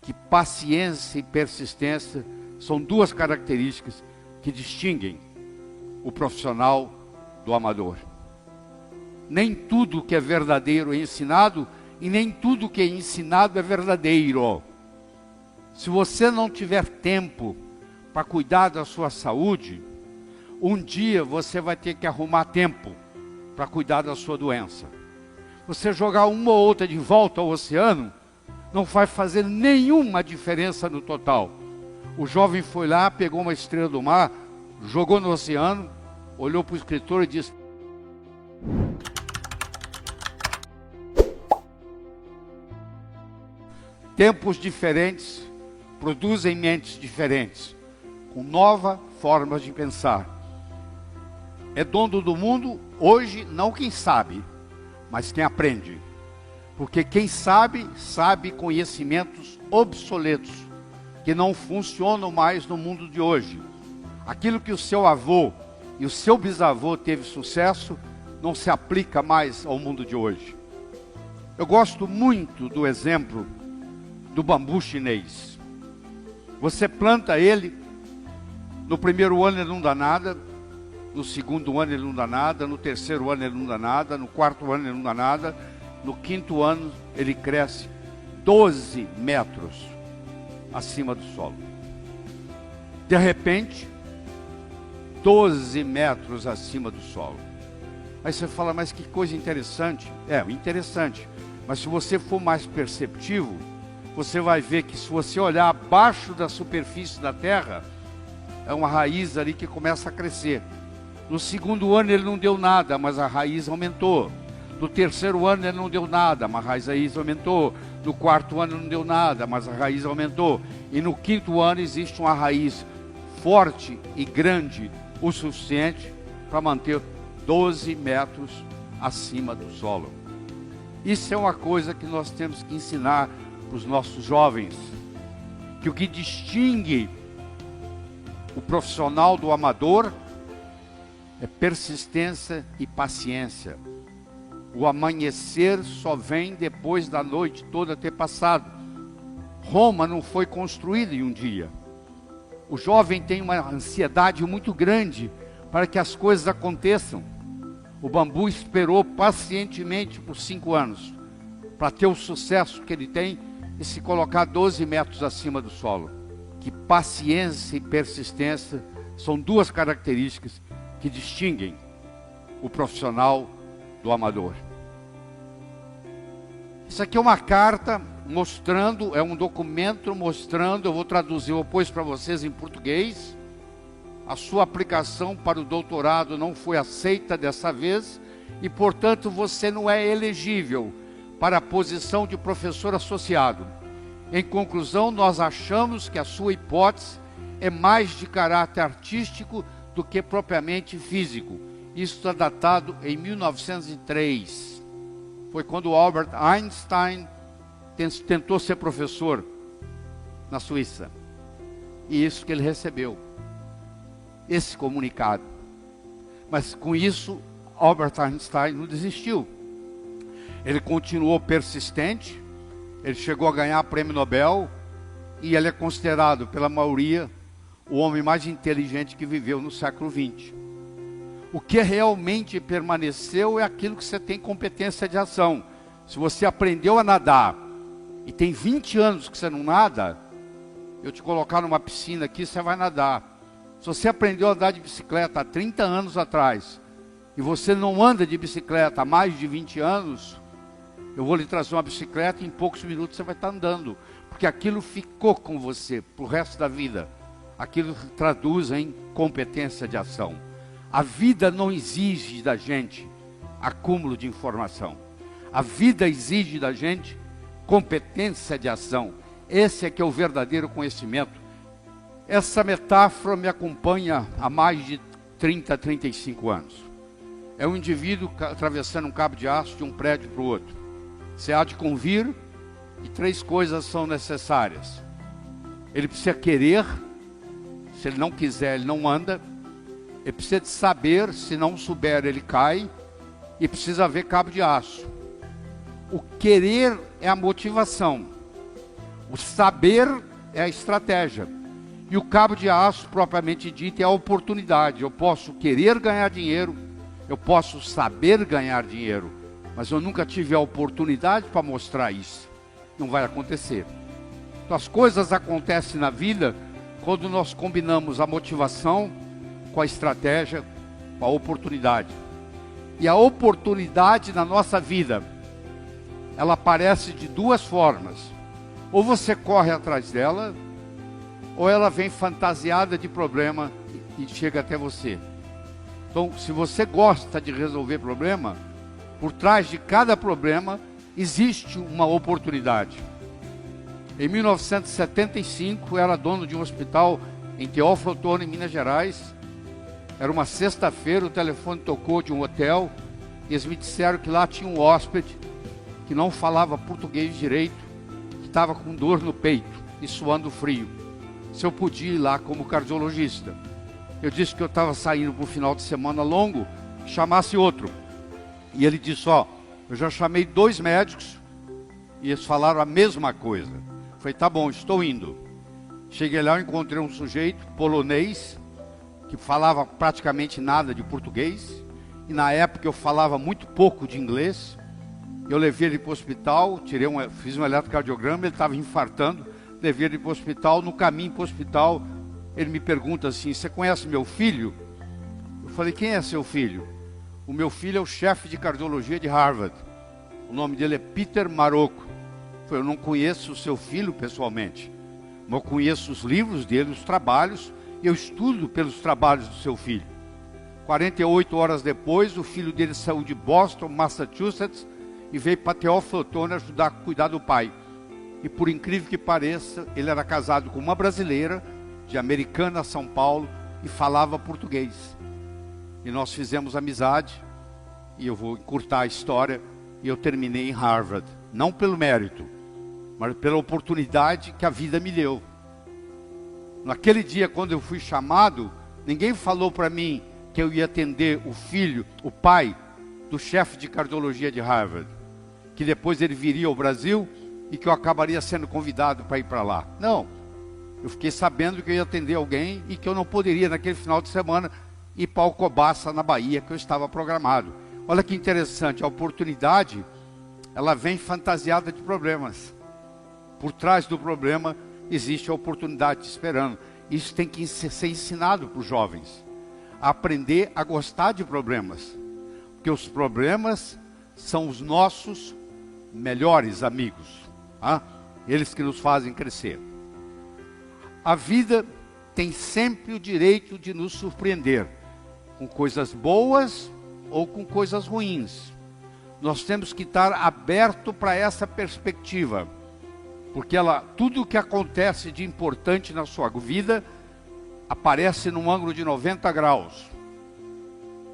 que paciência e persistência são duas características que distinguem o profissional do amador. Nem tudo que é verdadeiro é ensinado e nem tudo que é ensinado é verdadeiro. Se você não tiver tempo para cuidar da sua saúde, um dia você vai ter que arrumar tempo para cuidar da sua doença. Você jogar uma ou outra de volta ao oceano não vai fazer nenhuma diferença no total. O jovem foi lá, pegou uma estrela do mar, jogou no oceano, olhou para o escritor e disse: tempos diferentes produzem mentes diferentes, com novas formas de pensar. É dono do mundo hoje não quem sabe, mas quem aprende. Porque quem sabe, sabe conhecimentos obsoletos, que não funcionam mais no mundo de hoje. Aquilo que o seu avô e o seu bisavô teve sucesso, não se aplica mais ao mundo de hoje. Eu gosto muito do exemplo do bambu chinês. Você planta ele, no primeiro ano ele não dá nada, no segundo ano ele não dá nada, no terceiro ano ele não dá nada, no quarto ano ele não dá nada, no quinto ano ele cresce 12 metros acima do solo. De repente, 12 metros acima do solo. Aí você fala, mas que coisa interessante. É, interessante. Mas se você for mais perceptivo, você vai ver que se você olhar abaixo da superfície da terra, é uma raiz ali que começa a crescer. No segundo ano ele não deu nada, mas a raiz aumentou. No terceiro ano ele não deu nada, mas a raiz aumentou. No quarto ano não deu nada, mas a raiz aumentou. E no quinto ano existe uma raiz forte e grande o suficiente para manter 12 metros acima do solo. Isso é uma coisa que nós temos que ensinar para os nossos jovens, que o que distingue o profissional do amador é persistência e paciência. O amanhecer só vem depois da noite toda ter passado. Roma não foi construída em um dia. O jovem tem uma ansiedade muito grande para que as coisas aconteçam. O bambu esperou pacientemente por 5 anos para ter o sucesso que ele tem e se colocar 12 metros acima do solo. Que paciência e persistência são duas características que distinguem o profissional do amador. Isso aqui é uma carta mostrando, é um documento mostrando, eu vou traduzir, eu pus para vocês em português. A sua aplicação para o doutorado não foi aceita dessa vez e, portanto, você não é elegível para a posição de professor associado. Em conclusão, nós achamos que a sua hipótese é mais de caráter artístico do que propriamente físico. Isso está datado em 1903. Foi quando Albert Einstein tentou ser professor na Suíça. E isso que ele recebeu, esse comunicado. Mas com isso, Albert Einstein não desistiu. Ele continuou persistente, ele chegou a ganhar prêmio Nobel, e ele é considerado pela maioria o homem mais inteligente que viveu no século XX. O que realmente permaneceu é aquilo que você tem competência de ação. Se você aprendeu a nadar e tem 20 anos que você não nada, eu te colocar numa piscina aqui, você vai nadar. Se você aprendeu a andar de bicicleta há 30 anos atrás e você não anda de bicicleta há mais de 20 anos, eu vou lhe trazer uma bicicleta e em poucos minutos você vai estar andando. Porque aquilo ficou com você para o resto da vida. Aquilo traduz em competência de ação. A vida não exige da gente acúmulo de informação. A vida exige da gente competência de ação. Esse é que é o verdadeiro conhecimento. Essa metáfora me acompanha há mais de 30, 35 anos. É um indivíduo atravessando um cabo de aço de um prédio para o outro. Você há de convir e 3 coisas são necessárias. Ele precisa querer, se ele não quiser, ele não anda. Ele precisa de saber, se não souber, ele cai. E precisa haver cabo de aço. O querer é a motivação. O saber é a estratégia. E o cabo de aço, propriamente dito, é a oportunidade. Eu posso querer ganhar dinheiro, eu posso saber ganhar dinheiro, mas eu nunca tive a oportunidade para mostrar isso. Não vai acontecer. Então, as coisas acontecem na vida quando nós combinamos a motivação com a estratégia, com a oportunidade. E a oportunidade na nossa vida, ela aparece de duas formas. Ou você corre atrás dela, ou ela vem fantasiada de problema e chega até você. Então, se você gosta de resolver problema, por trás de cada problema existe uma oportunidade. Em 1975, eu era dono de um hospital em Teófilo Otoni, em Minas Gerais. Era uma sexta-feira, o telefone tocou de um hotel e eles me disseram que lá tinha um hóspede que não falava português direito, que estava com dor no peito e suando frio. Se eu podia ir lá como cardiologista. Eu disse que eu estava saindo para um final de semana longo, que chamasse outro. E ele disse, ó, eu já chamei 2 médicos e eles falaram a mesma coisa. Eu falei, tá bom, estou indo. Cheguei lá, eu encontrei um sujeito polonês, que falava praticamente nada de português. E na época eu falava muito pouco de inglês. Eu levei ele para o hospital, fiz um eletrocardiograma, ele estava infartando. Levei ele para o hospital, no caminho para o hospital, ele me pergunta assim, você conhece meu filho? Eu falei, quem é seu filho? O meu filho é o chefe de cardiologia de Harvard. O nome dele é Peter Marocco. Eu falei, eu não conheço o seu filho pessoalmente, mas eu conheço os livros dele, os trabalhos, e eu estudo pelos trabalhos do seu filho. 48 horas depois, o filho dele saiu de Boston, Massachusetts, e veio para Teófilo Otoni ajudar a cuidar do pai. E por incrível que pareça, ele era casado com uma brasileira, de Americana, São Paulo, e falava português. E nós fizemos amizade, e eu vou encurtar a história, e eu terminei em Harvard. Não pelo mérito, mas pela oportunidade que a vida me deu. Naquele dia, quando eu fui chamado, ninguém falou para mim que eu ia atender o filho, o pai, do chefe de cardiologia de Harvard, que depois ele viria ao Brasil, e que eu acabaria sendo convidado para ir para lá. Não, eu fiquei sabendo que eu ia atender alguém e que eu não poderia naquele final de semana ir para Alcobaça, na Bahia, que eu estava programado. Olha que interessante, a oportunidade, ela vem fantasiada de problemas. Por trás do problema existe a oportunidade te esperando. Isso tem que ser ensinado para os jovens, a aprender a gostar de problemas, porque os problemas são os nossos melhores amigos. Eles que nos fazem crescer. A vida tem sempre o direito de nos surpreender, com coisas boas ou com coisas ruins. Nós temos que estar aberto para essa perspectiva, porque tudo o que acontece de importante na sua vida aparece num ângulo de 90 graus.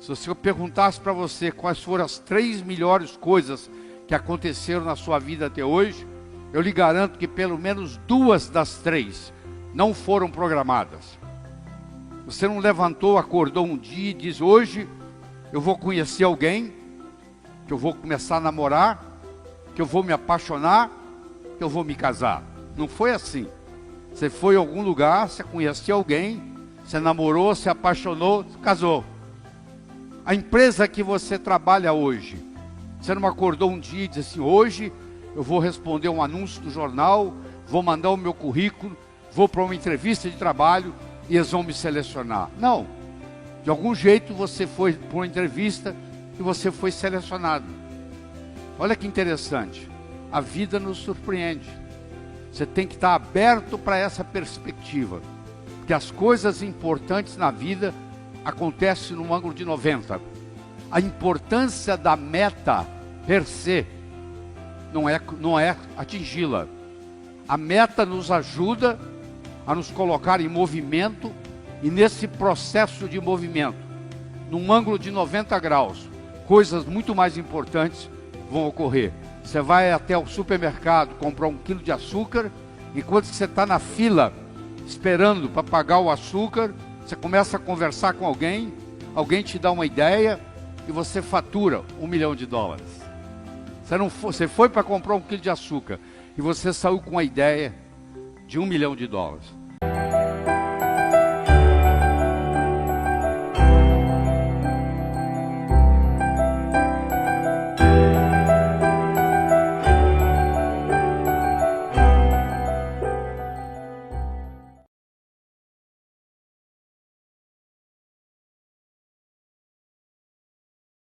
Se eu perguntasse para você quais foram as 3 melhores coisas que aconteceram na sua vida até hoje, eu lhe garanto que pelo menos 2 das 3 não foram programadas. Você não levantou, acordou um dia e diz, hoje eu vou conhecer alguém, que eu vou começar a namorar, que eu vou me apaixonar, que eu vou me casar. Não foi assim. Você foi a algum lugar, você conheceu alguém, você namorou, se apaixonou, casou. A empresa que você trabalha hoje, você não acordou um dia e disse assim, hoje eu vou responder um anúncio do jornal, vou mandar o meu currículo, vou para uma entrevista de trabalho e eles vão me selecionar. Não. De algum jeito você foi para uma entrevista e você foi selecionado. Olha que interessante. A vida nos surpreende. Você tem que estar aberto para essa perspectiva. Porque as coisas importantes na vida acontecem num ângulo de 90. A importância da meta per se não é atingi-la. A meta nos ajuda a nos colocar em movimento, e nesse processo de movimento, num ângulo de 90 graus, coisas muito mais importantes vão ocorrer. Você vai até o supermercado comprar 1 quilo de açúcar, enquanto você está na fila esperando para pagar o açúcar, você começa a conversar com alguém, alguém te dá uma ideia e você fatura $1 milhão. Você foi para comprar 1 quilo de açúcar e você saiu com uma ideia de $1 milhão.